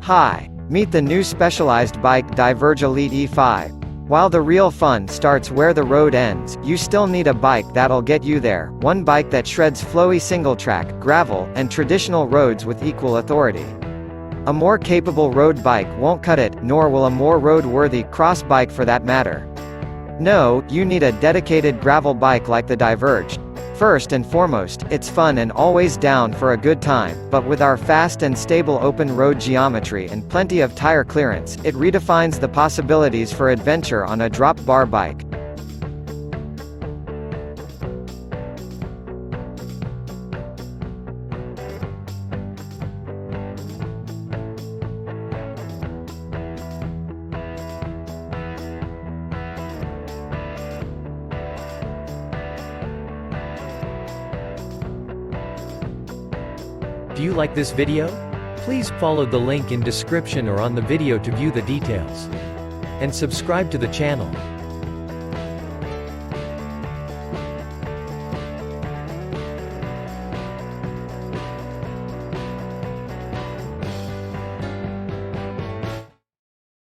Hi! Meet the new specialized bike Diverge Elite E5. While the real fun starts where the road ends, you still need a bike that'll get you there, one bike that shreds flowy single-track, gravel, and traditional roads with equal authority. A more capable road bike won't cut it, nor will a more road-worthy cross bike for that matter. No, you need a dedicated gravel bike like the Diverge. First and foremost, it's fun and always down for a good time, but with our fast and stable open road geometry and plenty of tire clearance, it redefines the possibilities for adventure on a drop bar bike. Do you like this video? Please follow the link in description or on the video to view the details. And subscribe to the channel.